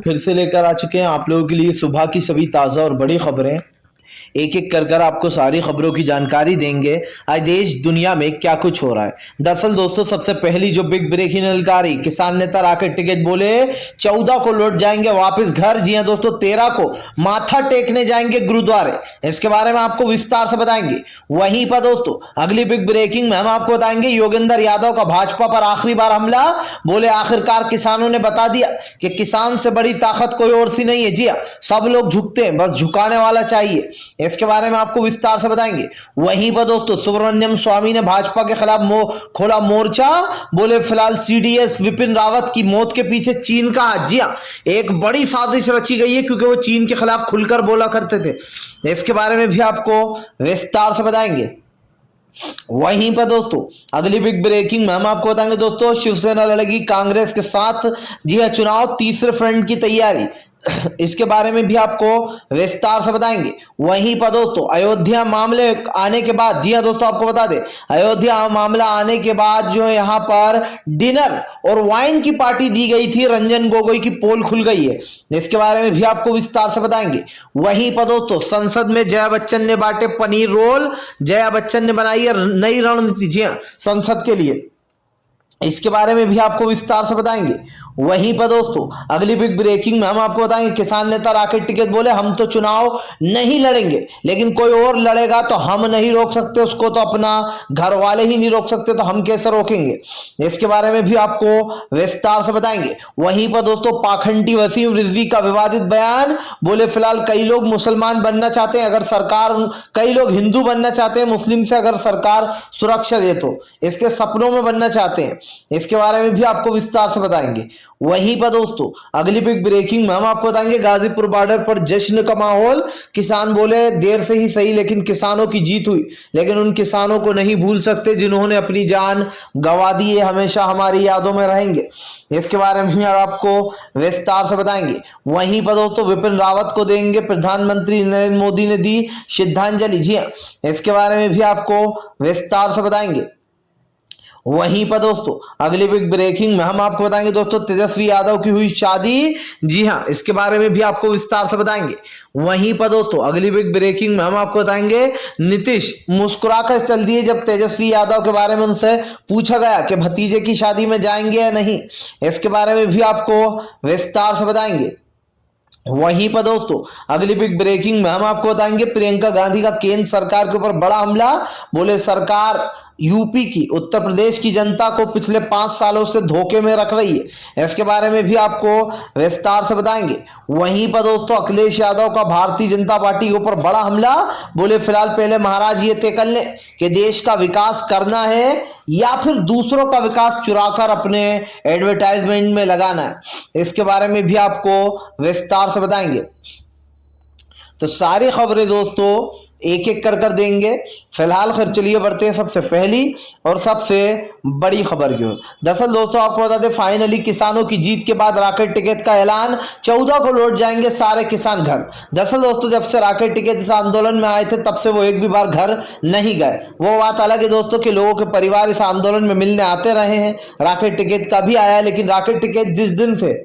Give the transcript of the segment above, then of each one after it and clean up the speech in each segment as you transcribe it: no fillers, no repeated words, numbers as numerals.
फिर से लेकर आ चुके हैं आप लोगों के लिए सुबह की सभी ताज़ा और बड़ी खबरें। एक एक कर आपको सारी खबरों की जानकारी देंगे आज देश दुनिया में क्या कुछ हो रहा है। दरअसल दोस्तों, सबसे पहली जो बिग ब्रेकिंग निकलकारी, किसान नेता राकेश टिकैत बोले 14 को लौट जाएंगे वापस घर। जी हां दोस्तों, 13 को माथा टेकने जाएंगे गुरुद्वारे। इसके बारे में आपको विस्तार से बताएंगे। वहीं पर दोस्तों अगली बिग ब्रेकिंग में हम आपको बताएंगे योगेंद्र यादव का भाजपा पर आखिरी बार हमला। बोले आखिरकार किसानों ने बता दिया कि किसान से बड़ी ताकत कोई और सी नहीं है। जी हां, सब लोग झुकते हैं, बस झुकाने वाला चाहिए। इसके बारे में आपको विस्तार से बताएंगे। वहीं पर दोस्तों सुब्रमण्यम स्वामी ने भाजपा के खिलाफ खोला मोर्चा। बोले फिलहाल सीडीएस विपिन रावत की मौत के पीछे चीन का हाथ। जी हां, एक बड़ी साजिश रची गई है क्योंकि वो चीन के खिलाफ खुलकर बोला करते थे। इसके बारे में भी आपको विस्तार से बताएंगे। वहीं पर दोस्तों अगली बिग ब्रेकिंग में हम आपको बताएंगे दोस्तों शिवसेना लड़ेगी कांग्रेस के साथ। जी हां, चुनाव तीसरे फ्रंट की तैयारी, इसके बारे में भी आपको विस्तार से बताएंगे। वहीं पर दोस्तों अयोध्या मामले आने के बाद, जी हां दोस्तों आपको बता दें, अयोध्या मामला आने के बाद जो है यहां पर डिनर और वाइन की पार्टी दी गई थी। रंजन गोगोई की पोल खुल गई है, इसके बारे में भी आपको विस्तार से बताएंगे। वहीं पर दोस्तों संसद में जया बच्चन ने बांटे पनीर रोल। जया बच्चन ने बनाई है नई रणनीति, जी हां, संसद के लिए। इसके बारे में भी आपको विस्तार से बताएंगे। वहीं पर दोस्तों अगली बिग ब्रेकिंग में हम आपको बताएंगे किसान नेता राकेश टिकैत बोले हम तो चुनाव नहीं लड़ेंगे, लेकिन कोई और लड़ेगा तो हम नहीं रोक सकते उसको, तो अपना घर वाले ही नहीं रोक सकते तो हम कैसे रोकेंगे। इसके बारे में भी आपको विस्तार से बताएंगे। वहीं पर दोस्तों पाखंडी वसीम रिजवी का विवादित बयान। बोले फिलहाल कई लोग मुसलमान बनना चाहते हैं अगर सरकार, कई लोग हिंदू बनना चाहते हैं मुस्लिम से अगर सरकार सुरक्षा दे तो, इसके सपनों में बनना चाहते हैं। इसके बारे में भी आपको विस्तार से बताएंगे। वहीं पर दोस्तों अगली बिग ब्रेकिंग में हम आपको बताएंगे गाजीपुर बॉर्डर पर जश्न का माहौल। किसान बोले देर से ही सही लेकिन किसानों की जीत हुई, लेकिन उन किसानों को नहीं भूल सकते जिन्होंने अपनी जान गंवा दी है, हमेशा हमारी यादों में रहेंगे। इसके बारे में आपको विस्तार से बताएंगे। वहीं पर दोस्तों विपिन रावत को देंगे प्रधानमंत्री नरेंद्र मोदी ने दी श्रद्धांजलि। जी हां, इसके बारे में भी आपको विस्तार से बताएंगे। वहीं पर दोस्तों अगली बिग ब्रेकिंग में हम आपको बताएंगे दोस्तों तेजस्वी यादव की हुई शादी। जी हां, इसके बारे में भी आपको विस्तार से बताएंगे। वहीं पर दोस्तों अगली बिग ब्रेकिंग में हम आपको बताएंगे नीतीश मुस्कुराकर चल दिए जब तेजस्वी यादव के बारे में उनसे पूछा गया कि भतीजे की शादी में जाएंगे या नहीं। इसके बारे में भी आपको विस्तार से बताएंगे। वहीं पर दोस्तों अगली बिग ब्रेकिंग में हम आपको बताएंगे प्रियंका गांधी का केंद्र सरकार के ऊपर बड़ा हमला। बोले सरकार यूपी की, उत्तर प्रदेश की जनता को पिछले 5 सालों से धोखे में रख रही है। इसके बारे में भी आपको विस्तार से बताएंगे। वहीं पर दोस्तों अखिलेश यादव का भारतीय जनता पार्टी के ऊपर बड़ा हमला। बोले फिलहाल पहले महाराज ये तय कर लें कि देश का विकास करना है या फिर दूसरों का विकास चुराकर अपने एडवर्टाइजमेंट में लगाना है। इसके बारे में भी आपको विस्तार से बताएंगे। तो सारी खबरें दोस्तों एक एक कर देंगे। फिलहाल खैर चलिए बढ़ते हैं सबसे पहली और सबसे बड़ी खबर की ओर। दरअसल दोस्तों आपको बता दें फाइनली किसानों की जीत के बाद राकेश टिकैत का ऐलान, 14 को लौट जाएंगे सारे किसान घर। दरअसल दोस्तों जब से राकेश टिकैत इस आंदोलन में आए थे तब से वो एक भी बार घर नहीं गए। वो बात अलग है दोस्तों कि लोगों के परिवार इस आंदोलन में मिलने आते रहे हैं। राकेश टिकैत का भी आया, लेकिन राकेश टिकैत जिस दिन से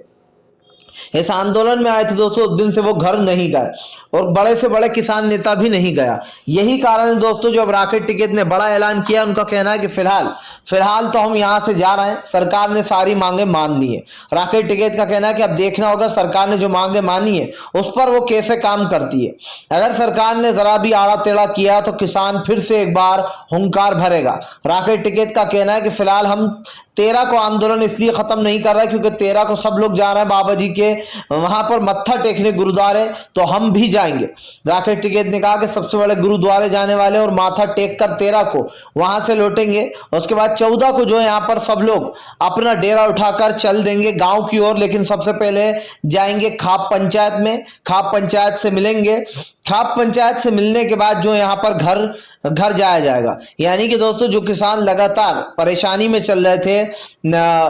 इस आंदोलन में आए थे दोस्तों उस दिन से वो घर नहीं गए और बड़े से बड़े किसान नेता भी नहीं गया। यही कारण है दोस्तों जब राकेश टिकैत ने बड़ा ऐलान किया, उनका कहना है कि फिलहाल तो हम यहां से जा रहे हैं, सरकार ने सारी मांगे मान ली है। राकेश टिकैत का कहना है कि अब देखना होगा सरकार ने जो मांगे मानी है उस पर वो कैसे काम करती है। अगर सरकार ने जरा भी आड़ा टेढ़ा किया तो किसान फिर से एक बार हुंकार भरेगा। राकेश टिकैत का कहना है कि फिलहाल हम 13 को आंदोलन इसलिए खत्म नहीं कर रहे क्योंकि 13 को सब लोग जा रहे हैं बाबा जी के वहां पर मत्था टेकने गुरुद्वारे, तो हम भी जाएंगे। राकेश टिकैत ने कहा कि सबसे बड़े गुरुद्वारे जाने वाले और माथा टेक कर 13 को वहां से लौटेंगे। उसके बाद 14 को जो है यहाँ पर सब लोग अपना डेरा उठाकर चल देंगे गांव की ओर, लेकिन सबसे पहले जाएंगे खाप पंचायत में, खाप पंचायत से मिलेंगे। खाप पंचायत से मिलने के बाद जो यहाँ पर घर घर जाया जाएगा। यानी कि दोस्तों जो किसान लगातार परेशानी में चल रहे थे,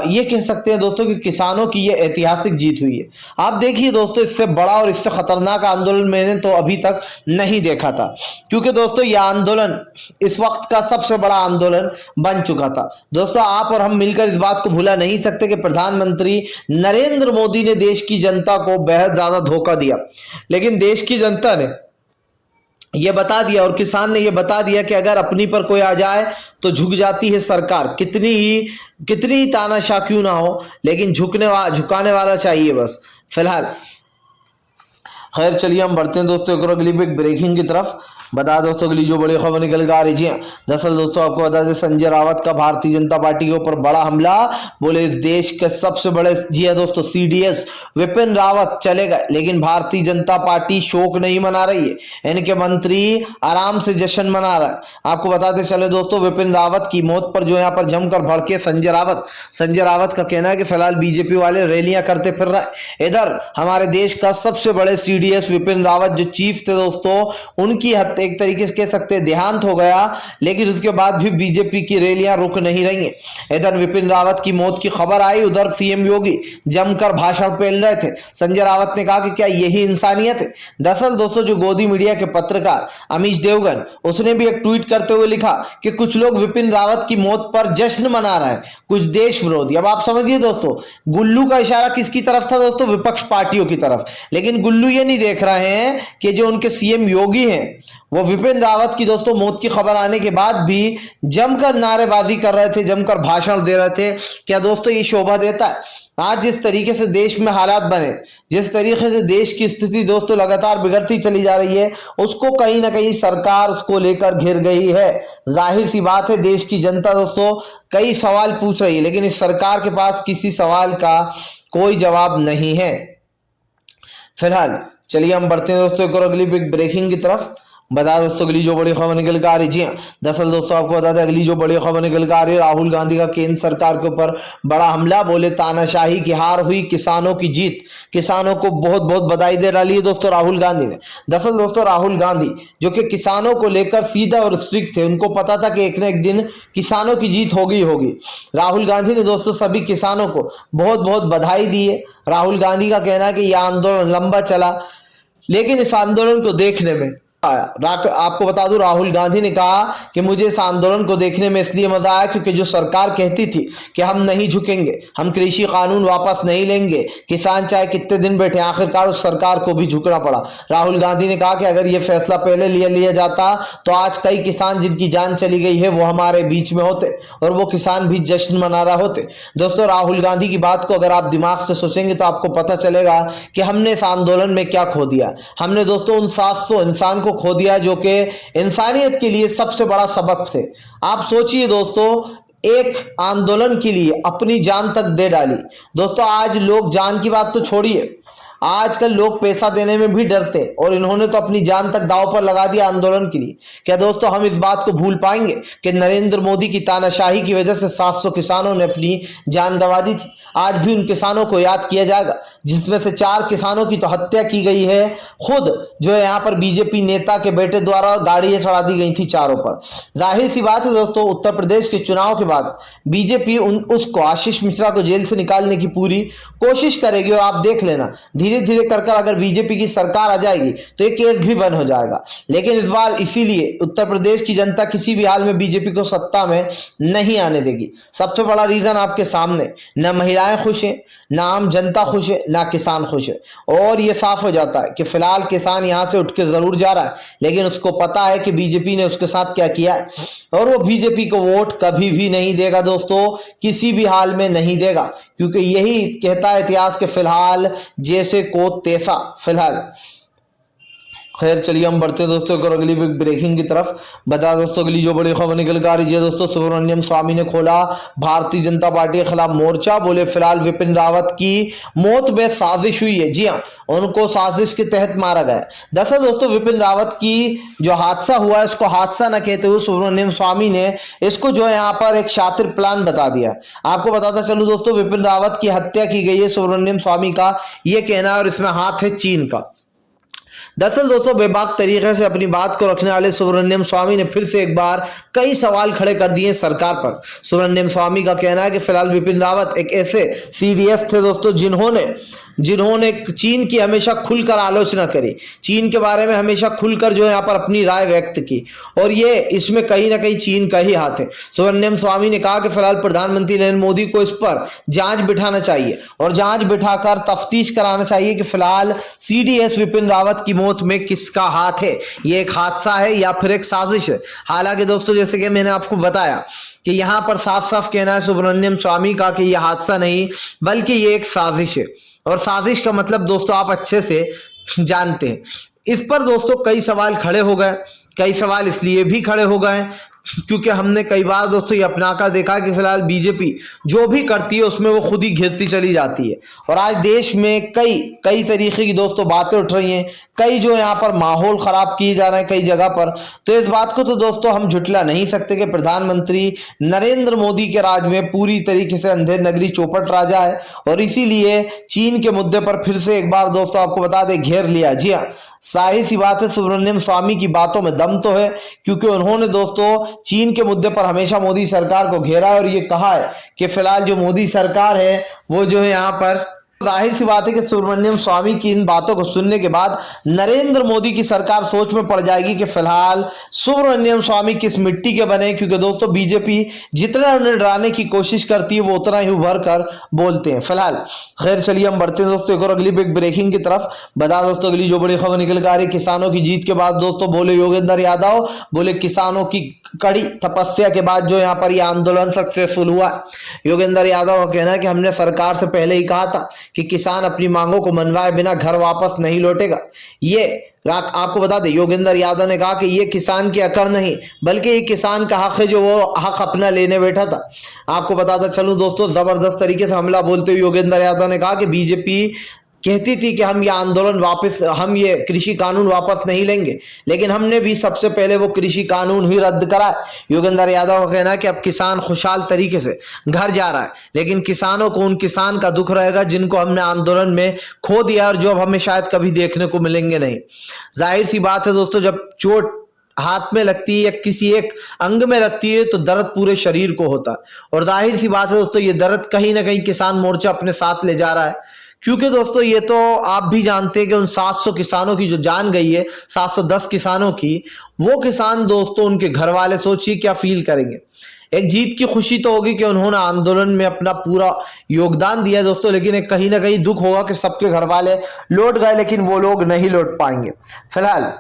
ये कह सकते हैं दोस्तों कि किसानों की ये ऐतिहासिक जीत हुई है। आप देखिए दोस्तों, इससे बड़ा और इससे खतरनाक आंदोलन मैंने तो अभी तक नहीं देखा था, क्योंकि दोस्तों यह आंदोलन इस वक्त का सबसे बड़ा आंदोलन बन चुका था। दोस्तों आप और हम मिलकर इस बात को भुला नहीं सकते कि प्रधानमंत्री नरेंद्र मोदी ने देश की जनता को बेहद ज्यादा धोखा दिया, लेकिन देश की जनता ने यह बता दिया और किसान ने यह बता दिया कि अगर अपनी पर कोई आ जाए तो झुक जाती है सरकार, कितनी ही तानाशाह क्यों ना हो, लेकिन झुकाने वाला चाहिए बस। फिलहाल खैर चलिए हम बढ़ते हैं दोस्तों एक और अगली ब्रेकिंग की तरफ। बता दोस्तों अगली जो बड़ी खबर निकल कर आ रही है, दरअसल दोस्तों आपको बता दें संजय रावत का भारतीय जनता पार्टी के ऊपर बड़ा हमला। बोले इस देश के सबसे बड़े, जी है दोस्तों, सीडीएस विपिन रावत चले गए, लेकिन भारतीय जनता पार्टी शोक नहीं मना रही है। इनके मंत्री आराम से जश्न मना रहा है। आपको बताते चले दोस्तों, विपिन रावत की मौत पर जो यहाँ पर जमकर भड़के संजय रावत का कहना है कि फिलहाल बीजेपी वाले रैलियां करते फिर रहे। इधर हमारे देश का सबसे बड़े सीडीएस विपिन रावत जो चीफ थे दोस्तों, उनकी हत्या एक तरीके से कह सकते हैं देहांत हो गया, लेकिन उसके बाद भी बीजेपी की रैलियां रुक नहीं रही हैं। इधर विपिन रावत की मौत की खबर आई, उधर सीएम योगी जमकर भाषण पेल रहे थे। संजय रावत ने कहा कि क्या यही इंसानियत है। दरअसल दोस्तों जो गोदी मीडिया के पत्रकार अमीश देवगन, उसने भी एक ट्वीट करते हुए लिखा कि कुछ लोग विपिन रावत की मौत पर जश्न मना रहे हैं, कुछ देश विरोधी। अब आप समझिए दोस्तों, गुल्लू का इशारा किसकी तरफ था दोस्तों? विपक्ष पार्टियों की तरफ। लेकिन गुल्लू ये नहीं देख रहे हैं कि जो उनके सीएम योगी हैं वो विपिन रावत की दोस्तों मौत की खबर आने के बाद भी जमकर नारेबाजी कर रहे थे, जमकर भाषण दे रहे थे। क्या दोस्तों ये शोभा देता है? आज जिस तरीके से देश में हालात बने, जिस तरीके से देश की स्थिति दोस्तों लगातार बिगड़ती चली जा रही है, उसको कहीं ना कहीं सरकार उसको लेकर घिर गई है। जाहिर सी बात है देश की जनता दोस्तों कई सवाल पूछ रही है, लेकिन इस सरकार के पास किसी सवाल का कोई जवाब नहीं है। फिलहाल चलिए हम बढ़ते हैं दोस्तों एक और अगली बिग ब्रेकिंग की तरफ। बता दोस्तों अगली जो बड़ी खबर निकल कर आ रही है, दरअसल दोस्तों आपको बता दें अगली जो बड़ी खबर निकल कर आ रही है, राहुल गांधी का केंद्र सरकार के ऊपर बड़ा हमला। बोले तानाशाही की हार हुई, किसानों की जीत। किसानों को बहुत बहुत बधाई दे डाली है दोस्तों राहुल गांधी ने। दरअसल दोस्तों राहुल गांधी जो कि किसानों को लेकर सीधा और स्ट्रिक्ट थे, उनको पता था कि एक न एक दिन किसानों की जीत होगी। राहुल गांधी ने दोस्तों सभी किसानों को बहुत बहुत बधाई दी है। राहुल गांधी का कहना है कि यह आंदोलन लंबा चला, लेकिन इस आंदोलन को देखने में आपको बता दूं राहुल गांधी ने कहा कि मुझे इस आंदोलन को देखने में इसलिए मजा आया क्योंकि जो सरकार कहती थी कि हम नहीं झुकेंगे, हम कृषि कानून वापस नहीं लेंगे, किसान चाहे कितने दिन बैठे, आखिरकार उस सरकार को भी झुकना पड़ा। राहुल गांधी ने कहा कि अगर यह फैसला पहले लिया जाता तो आज कई किसान जिनकी जान चली गई है वो हमारे बीच में होते और वो किसान भी जश्न मना रहे होते। दोस्तों राहुल गांधी की बात को अगर आप दिमाग से सोचेंगे तो आपको पता चलेगा कि हमने इस आंदोलन में क्या खो दिया। हमने दोस्तों उन 700 इंसान को खो दिया जो कि इंसानियत के लिए सबसे बड़ा सबक थे। आप सोचिए दोस्तों, एक आंदोलन के लिए अपनी जान तक दे डाली। दोस्तों आज लोग जान की बात तो छोड़िए, आजकल लोग पैसा देने में भी डरते हैं और इन्होंने तो अपनी जान तक दांव पर लगा दिया आंदोलन के लिए। क्या दोस्तों हम इस बात को भूल पाएंगे कि नरेंद्र मोदी की तानाशाही की वजह से 700 किसानों ने अपनी जान गंवा दी थी? आज भी उन किसानों को याद किया जाएगा जिसमें से 4 किसानों की तो हत्या की गई है। खुद जो है यहाँ पर बीजेपी नेता के बेटे द्वारा गाड़ियां चढ़ा दी गई थी चारों पर। जाहिर सी बात है दोस्तों, उत्तर प्रदेश के चुनाव के बाद बीजेपी उसको आशीष मिश्रा को जेल से निकालने की पूरी कोशिश करेगी और आप देख लेना धीरे धीरे कर अगर बीजेपी की सरकार आ जाएगी तो ये केस भी बंद हो जाएगा। लेकिन इस बार इसीलिए उत्तर प्रदेश की जनता किसी भी हाल में बीजेपी को सत्ता में नहीं आने देगी। सबसे बड़ा रीजन आपके सामने, न महिलाएं खुश हैं, ना आम जनता खुश है, ना किसान खुश है। और ये साफ हो जाता है कि फिलहाल किसान यहां से उठ के जरूर जा रहा है, लेकिन उसको पता है कि बीजेपी ने उसके साथ क्या किया है और वो बीजेपी को वोट कभी भी नहीं देगा दोस्तों, किसी भी हाल में नहीं देगा, क्योंकि यही कहता है इतिहास के फिलहाल जैसे को तैसा। फिलहाल खैर चलिए हम बढ़ते हैं दोस्तों और अगली ब्रेकिंग की तरफ। बता दोस्तों अगली जो बड़ी खबर निकल कर आ रही है दोस्तों, सुब्रमण्यम स्वामी ने खोला भारतीय जनता पार्टी के खिलाफ मोर्चा। बोले फिलहाल विपिन रावत की मौत में साजिश हुई है। जी हाँ, उनको साजिश के तहत मारा गया। दरअसल दोस्तों विपिन रावत की जो हादसा हुआ है उसको हादसा न कहते हुए सुब्रमण्यम स्वामी ने इसको जो है यहाँ पर एक शातिर प्लान बता दिया। आपको बताता चलूं दोस्तों, विपिन रावत की हत्या की गई है सुब्रमण्यम स्वामी का ये कहना है और इसमें हाथ है चीन का। दरअसल दोस्तों बेबाक तरीके से अपनी बात को रखने वाले सुब्रमण्यम स्वामी ने फिर से एक बार कई सवाल खड़े कर दिए सरकार पर। सुब्रमण्यम स्वामी का कहना है कि फिलहाल विपिन रावत एक ऐसे सीडीएस थे दोस्तों जिन्होंने चीन की हमेशा खुलकर आलोचना करी, चीन के बारे में हमेशा खुलकर जो है यहाँ पर अपनी राय व्यक्त की, और ये इसमें कहीं ना कहीं चीन का ही हाथ है। सुब्रमण्यम स्वामी ने कहा कि फिलहाल प्रधानमंत्री नरेंद्र मोदी को इस पर जांच बिठाना चाहिए और जांच बिठाकर तफ्तीश कराना चाहिए कि फिलहाल सीडीएस विपिन रावत की मौत में किसका हाथ है, ये एक हादसा है या फिर एक साजिश है। हालांकि दोस्तों जैसे कि मैंने आपको बताया कि यहां पर साफ साफ कहना है सुब्रमण्यम स्वामी का कि यह हादसा नहीं बल्कि ये एक साजिश है, और साजिश का मतलब दोस्तों आप अच्छे से जानते हैं। इस पर दोस्तों कई सवाल खड़े हो गए, कई सवाल इसलिए भी खड़े हो गए क्योंकि हमने कई बार दोस्तों ये अपनाकर देखा कि फिलहाल बीजेपी जो भी करती है उसमें वो खुद ही घिरती चली जाती है, और आज देश में कई तरीके की दोस्तों बातें उठ रही हैं, कई जो यहाँ पर माहौल खराब किए जा रहे हैं कई जगह पर। तो इस बात को तो दोस्तों हम झुटला नहीं सकते कि प्रधानमंत्री नरेंद्र मोदी के राज में पूरी तरीके से अंधेर नगरी चौपट राजा है, और इसीलिए चीन के मुद्दे पर फिर से एक बार दोस्तों आपको बता दें घेर लिया। जी हाँ, जाहिर सी बात है सुब्रमण्यम स्वामी की बातों में दम तो है, क्योंकि उन्होंने दोस्तों चीन के मुद्दे पर हमेशा मोदी सरकार को घेरा है और ये कहा है कि फिलहाल जो मोदी सरकार है वो जो है यहाँ पर, जाहिर सी बात है कि सुब्रमण्यम स्वामी की इन बातों को सुनने के बाद नरेंद्र मोदी की सरकार सोच में पड़ जाएगी कि फिलहाल सुब्रमण्यम स्वामी किस मिट्टी के बने, क्योंकि दोस्तों बीजेपी जितना उन्हें डराने की कोशिश करती है वो उतना ही उभर कर बोलते हैं। फिलहाल खैर चलिए हम बढ़ते हैं दोस्तों एक और अगली बिग ब्रेकिंग की तरफ। बता दोस्तों अगली जो बड़ी खबर निकल कर आ रही, किसानों की जीत के बाद दोस्तों बोले योगेंद्र यादव, बोले किसानों की कड़ी तपस्या के बाद जो यहाँ पर यह आंदोलन सक्सेसफुल हुआ। योगेंद्र यादव का कहना है कि हमने सरकार से पहले ही कहा था कि किसान अपनी मांगों को मनवाए बिना घर वापस नहीं लौटेगा। ये आपको बता दें योगेंद्र यादव ने कहा कि ये किसान की अकड़ नहीं बल्कि ये किसान का हक है जो वो हक अपना लेने बैठा था। आपको बताता चलूं दोस्तों जबरदस्त तरीके से हमला बोलते हुए योगेंद्र यादव ने कहा कि बीजेपी कहती थी कि हम ये आंदोलन वापस, हम ये कृषि कानून वापस नहीं लेंगे, लेकिन हमने भी सबसे पहले वो कृषि कानून ही रद्द करा है। योगेंद्र यादव का कहना है कि अब किसान खुशहाल तरीके से घर जा रहा है, लेकिन किसानों को उन किसान का दुख रहेगा जिनको हमने आंदोलन में खो दिया और जो अब हमें शायद कभी देखने को मिलेंगे नहीं। जाहिर सी बात है दोस्तों, जब चोट हाथ में लगती है या किसी एक अंग में लगती है तो दर्द पूरे शरीर को होता है, और जाहिर सी बात है दोस्तों ये दर्द कहीं ना कहीं किसान मोर्चा अपने साथ ले जा रहा है, क्योंकि दोस्तों ये तो आप भी जानते हैं कि उन 700 किसानों की जो जान गई है, 710 किसानों की, वो किसान दोस्तों उनके घर वाले सोचिए क्या फील करेंगे। एक जीत की खुशी तो होगी कि उन्होंने आंदोलन में अपना पूरा योगदान दिया दोस्तों, लेकिन एक कहीं ना कहीं दुख होगा कि सबके घर वाले लौट गए लेकिन वो लोग नहीं लौट पाएंगे। फिलहाल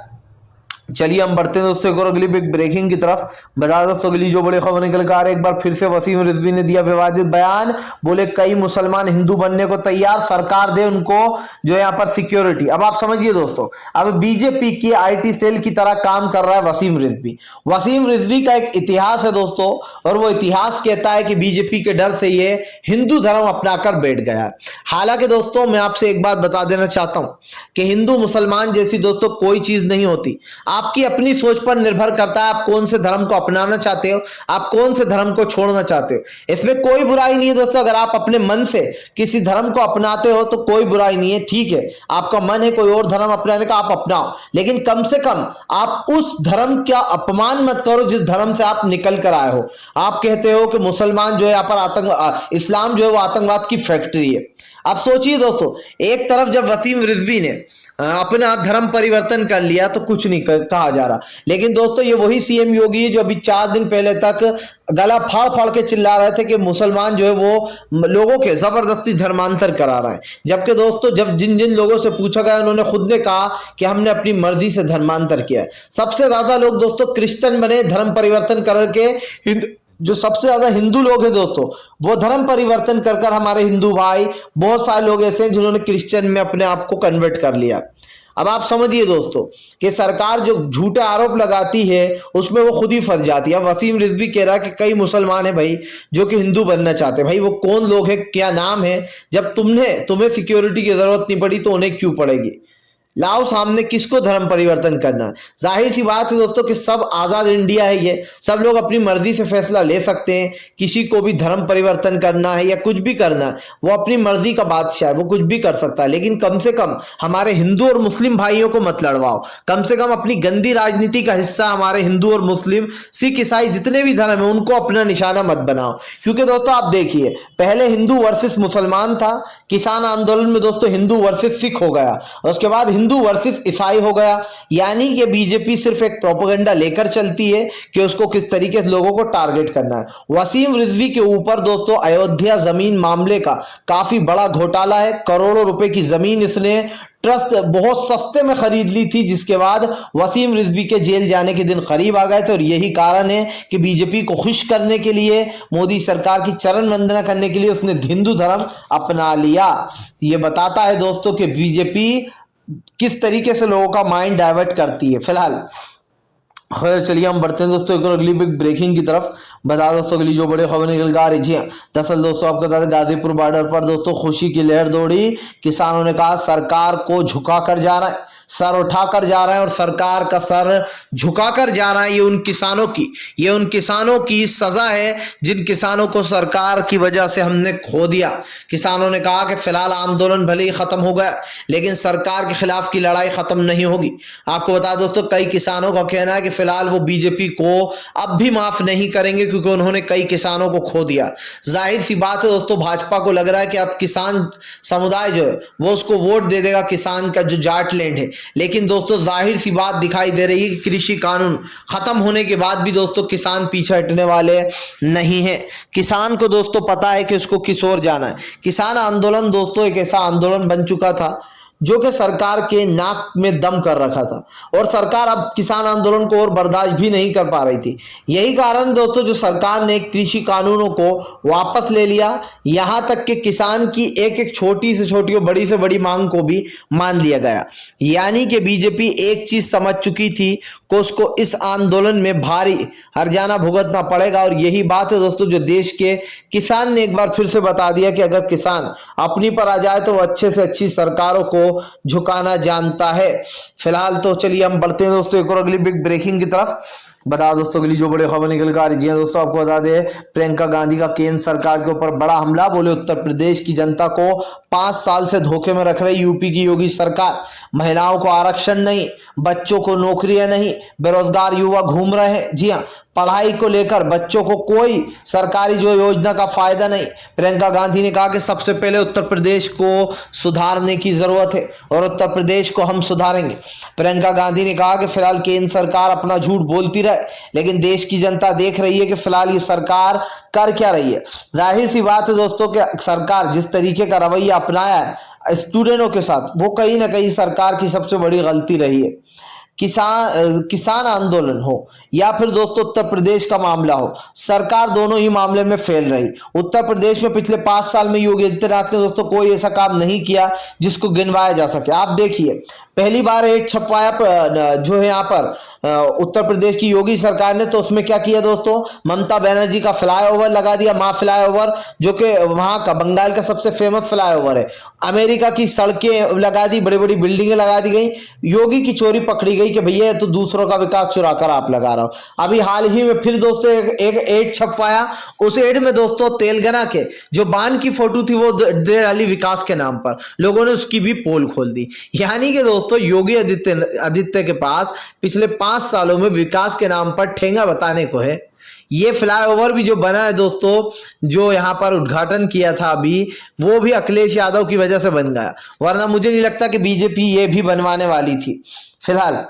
चलिए हम बढ़ते हैं दोस्तों एक और अगली बिग ब्रेकिंग की तरफ। बता दोस्तों अगली जो बड़ी खबर निकल कर आ रही है, एक बार फिर से वसीम रिजवी ने दिया विवादित बयान, बोले कई मुसलमान हिंदू बनने को तैयार, सरकार दे उनको जो है यहाँ पर सिक्योरिटी। अब आप समझिए दोस्तों, अब बीजेपी की आईटी सेल की तरह काम कर रहा है वसीम रिजवी। वसीम रिजवी का एक इतिहास है दोस्तों, और वो इतिहास कहता है कि बीजेपी के डर से ये हिंदू धर्म अपनाकर बैठ गया। हालांकि दोस्तों मैं आपसे एक बात बता देना चाहता हूं कि हिंदू मुसलमान जैसी दोस्तों कोई चीज नहीं होती, आपकी अपनी सोच पर निर्भर करता है आप कौन से धर्म को अपनाना चाहते हो, आप कौन से धर्म को छोड़ना चाहते हो। इसमें कोई बुराई नहीं है दोस्तों, अगर आप अपने मन से किसी धर्म को अपनाते हो तो कोई बुराई नहीं है, ठीक है, आपका मन है कोई और धर्म अपनाने का, आप अपनाओ, लेकिन कम से कम आप उस धर्म का अपमान मत करो जिस धर्म से आप निकल कर आए हो। आप कहते हो कि मुसलमान जो है यहाँ पर इस्लाम जो है वो आतंकवाद की फैक्ट्री है। अब सोचिए दोस्तों, एक तरफ जब वसीम रिजवी ने अपना धर्म परिवर्तन कर लिया तो कुछ नहीं कहा जा रहा, लेकिन दोस्तों ये वही सीएम योगी है जो अभी 4 दिन पहले तक गला फाड़ फाड़ के चिल्ला रहे थे कि मुसलमान जो है वो लोगों के जबरदस्ती धर्मांतर करा रहा है। जबकि दोस्तों जब जिन जिन लोगों से पूछा गया उन्होंने खुद ने कहा कि हमने अपनी मर्जी से धर्मांतर किया है। सबसे ज्यादा लोग दोस्तों क्रिश्चियन बने धर्म परिवर्तन करके, जो सबसे ज्यादा हिंदू लोग हैं दोस्तों वो धर्म परिवर्तन कर कर हमारे हिंदू भाई, बहुत सारे लोग ऐसे हैं जिन्होंने क्रिश्चियन में अपने आप को कन्वर्ट कर लिया। अब आप समझिए दोस्तों कि सरकार जो झूठे आरोप लगाती है उसमें वो खुद ही फंस जाती है। वसीम रिजवी कह रहा है कि कई मुसलमान हैं भाई जो कि हिंदू बनना चाहते हैं। भाई वो कौन लोग हैं, क्या नाम है? जब तुम्हें सिक्योरिटी की जरूरत नहीं पड़ी तो उन्हें क्यों पड़ेगी? लाओ सामने किसको धर्म परिवर्तन करना है। जाहिर सी बात है दोस्तों कि सब आजाद इंडिया है, ये सब लोग अपनी मर्जी से फैसला ले सकते हैं। किसी को भी धर्म परिवर्तन करना है या कुछ भी करना है, वो अपनी मर्जी का बादशाह है, वो कुछ भी कर सकता है। लेकिन कम से कम हमारे हिंदू और मुस्लिम भाइयों को मत लड़वाओ। कम से कम अपनी गंदी राजनीति का हिस्सा हमारे हिंदू और मुस्लिम, सिख, ईसाई जितने भी धर्म है उनको अपना निशाना मत बनाओ। क्योंकि दोस्तों आप देखिए, पहले हिंदू वर्सेस मुसलमान था, किसान आंदोलन में दोस्तों हिंदू वर्सेस सिख हो गया, और उसके बाद हिंदू वर्सेस ईसाई हो गया। यानी कि बीजेपी सिर्फ एक प्रोपेगेंडा लेकर चलती है कि उसको किस तरीके से लोगों को टारगेट करना है। वसीम रिजवी के ऊपर दोस्तों अयोध्या जमीन मामले का काफी बड़ा घोटाला है। करोड़ों रुपए की जमीन इसने ट्रस्ट बहुत सस्ते में खरीद ली थी, जिसके बाद वसीम रिजवी के जेल जाने के दिन करीब आ गए थे। और यही कारण है कि बीजेपी को खुश करने के लिए, मोदी सरकार की चरण वंदना करने के लिए उसने हिंदू धर्म अपना लिया। ये बताता है दोस्तों कि बीजेपी किस तरीके से लोगों का माइंड डाइवर्ट करती है। फिलहाल खैर चलिए हम बढ़ते हैं दोस्तों एक और अगली बिग ब्रेकिंग की तरफ। बता दोस्तों अगली जो बड़ी खबर निकल कर आ रही। जी हाँ, दरअसल दोस्तों आपको बता दें गाजीपुर बॉर्डर पर दोस्तों खुशी की लहर दौड़ी। किसानों ने कहा सरकार को झुका कर जा रहा है, सर उठाकर जा रहा है और सरकार का सर झुकाकर जा रहा है। ये उन किसानों की सजा है जिन किसानों को सरकार की वजह से हमने खो दिया। किसानों ने कहा कि फिलहाल आंदोलन भले ही खत्म हो गया, लेकिन सरकार के खिलाफ की लड़ाई खत्म नहीं होगी। आपको बता दोस्तों कई किसानों का कहना है कि फिलहाल वो बीजेपी को अब भी माफ नहीं करेंगे, क्योंकि उन्होंने कई किसानों को खो दिया। जाहिर सी बात है दोस्तों, भाजपा को लग रहा है कि अब किसान समुदाय जो है वो उसको वोट दे देगा, किसान का जो जाट लैंड है। लेकिन दोस्तों जाहिर सी बात दिखाई दे रही है कि कृषि कानून खत्म होने के बाद भी दोस्तों किसान पीछे हटने वाले नहीं है। किसान को दोस्तों पता है कि उसको किस ओर जाना है। किसान आंदोलन दोस्तों एक ऐसा आंदोलन बन चुका था जो कि सरकार के नाक में दम कर रखा था, और सरकार अब किसान आंदोलन को और बर्दाश्त भी नहीं कर पा रही थी। यही कारण दोस्तों जो सरकार ने कृषि कानूनों को वापस ले लिया, यहां तक कि किसान की एक एक छोटी से छोटी और बड़ी से बड़ी मांग को भी मान लिया गया। यानी कि बीजेपी एक चीज समझ चुकी थी कि उसको इस आंदोलन में भारी हर्जाना भुगतना पड़ेगा। और यही बात है दोस्तों जो देश के किसान ने एक बार फिर से बता दिया कि अगर किसान अपनी पर आ जाए तो वो अच्छे से अच्छी सरकारों को झुकाना जानता है। फिलहाल तो चलिए हम बढ़ते हैं दोस्तों एक और अगली बिग ब्रेकिंग की तरफ। बता दोस्तों अगली जो बड़ी खबर निकल कर आ रही है दोस्तों आपको बता दें, प्रियंका गांधी का केंद्र सरकार के ऊपर बड़ा हमला। बोले उत्तर प्रदेश की जनता को 5 साल से धोखे में रख रही यूपी की योगी सरकार। महिलाओं को आरक्षण नहीं, बच्चों को नौकरियां नहीं, बेरोजगार युवा घूम रहे हैं। जी हाँ, पढ़ाई को लेकर बच्चों को कोई सरकारी जो योजना का फायदा नहीं। प्रियंका गांधी ने कहा कि सबसे पहले उत्तर प्रदेश को सुधारने की जरूरत है और उत्तर प्रदेश को हम सुधारेंगे। प्रियंका गांधी ने कहा कि फिलहाल केंद्र सरकार अपना झूठ बोलती रहे, लेकिन देश की जनता देख रही है कि फिलहाल ये सरकार कर क्या रही है। जाहिर सी बात है दोस्तों कि सरकार जिस तरीके का रवैया अपनाया है स्टूडेंटों के साथ, वो कहीं ना कहीं सरकार की सबसे बड़ी गलती रही है। किसान आंदोलन हो या फिर दोस्तों उत्तर प्रदेश का मामला हो, सरकार दोनों ही मामले में फेल रही। उत्तर प्रदेश में पिछले 5 साल में योगी आदित्यनाथ ने दोस्तों कोई ऐसा काम नहीं किया जिसको गिनवाया जा सके। आप देखिए, पहली बार एड छपवाया जो है यहाँ पर उत्तर प्रदेश की योगी सरकार ने, तो उसमें क्या किया दोस्तों, ममता बनर्जी का फ्लाईओवर लगा दिया, मां फ्लाईओवर, जो कि वहां का बंगाल का सबसे फेमस फ्लाईओवर है। अमेरिका की सड़कें लगा दी, बड़ी बड़ी बिल्डिंगें लगा दी गई। योगी की चोरी पकड़ी गई कि भैया तो दूसरों का विकास चुरा कर आप लगा रहा हो। अभी हाल ही में फिर दोस्तों एक एड छपवाया, उस एड में दोस्तों तेलंगाना के जो बांध की फोटो थी वो दे डाली विकास के नाम पर, लोगों ने उसकी भी पोल खोल दी। यानी कि दोस्तों योगी आदित्य के पास पिछले 5 सालों में विकास के नाम पर ठेंगा बताने को है। ये फ्लाईओवर भी जो बना है दोस्तों, जो यहां पर उद्घाटन किया था अभी, वो भी अखिलेश यादव की वजह से बन गया, वरना मुझे नहीं लगता कि बीजेपी ये भी बनवाने वाली थी। फिलहाल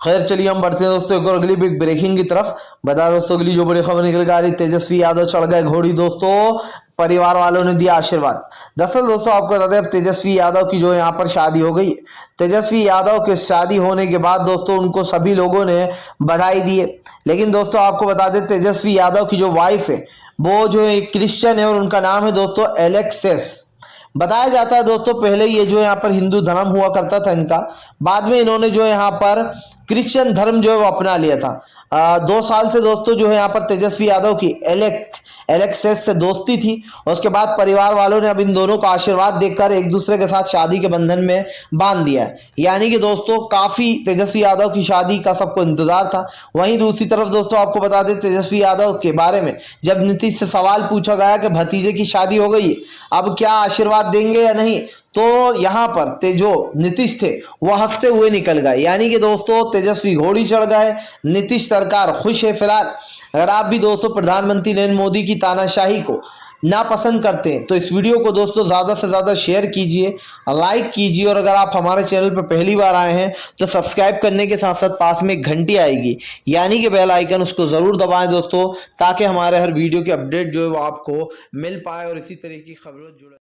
खैर चलिए हम बढ़ते हैं दोस्तों एक और अगली बिग ब्रेकिंग की तरफ। बता दोस्तों अगली जो बड़ी खबर निकल आ रही, तेजस्वी यादव चढ़ गए घोड़ी दोस्तों, परिवार वालों ने दिया आशीर्वाद। दरअसल दोस्तों आपको बता दें अब तेजस्वी यादव की जो यहाँ पर शादी हो गई। तेजस्वी यादव के शादी होने के बाद दोस्तों उनको सभी लोगों ने बधाई दी है। लेकिन दोस्तों आपको बता दें तेजस्वी यादव की जो वाइफ है वो जो है क्रिश्चियन है और उनका नाम है दोस्तों एलेक्सेस। बताया जाता है दोस्तों पहले ये जो यहाँ पर हिंदू धर्म हुआ करता था इनका, बाद में इन्होंने जो यहाँ पर क्रिश्चियन धर्म जो है वो अपना लिया था। 2 साल से दोस्तों जो है यहाँ पर तेजस्वी यादव की एलेक्सेस से दोस्ती थी। उसके बाद परिवार वालों ने अब इन दोनों का आशीर्वाद देखकर एक दूसरे के साथ शादी के बंधन में बांध दिया। यानी कि दोस्तों काफी तेजस्वी यादव की शादी का सबको इंतजार था। वहीं दूसरी तरफ दोस्तों आपको बता दें तेजस्वी यादव के बारे में जब नीतीश से सवाल पूछा गया कि भतीजे की शादी हो गई है, अब क्या आशीर्वाद देंगे या नहीं, तो यहाँ पर जो नीतीश थे वह हंसते हुए निकल गए। यानी कि दोस्तों तेजस्वी घोड़ी चढ़ गए, नीतीश सरकार खुश है। फिलहाल अगर आप भी दोस्तों प्रधानमंत्री नरेंद्र मोदी की तानाशाही को नापसंद करते हैं तो इस वीडियो को दोस्तों ज़्यादा से ज़्यादा शेयर कीजिए, लाइक कीजिए, और अगर आप हमारे चैनल पर पहली बार आए हैं तो सब्सक्राइब करने के साथ साथ पास में एक घंटी आएगी यानी कि बेल आइकन, उसको ज़रूर दबाएं दोस्तों, ताकि हमारे हर वीडियो की अपडेट जो है वो आपको मिल पाए और इसी तरह की खबरों जुड़े।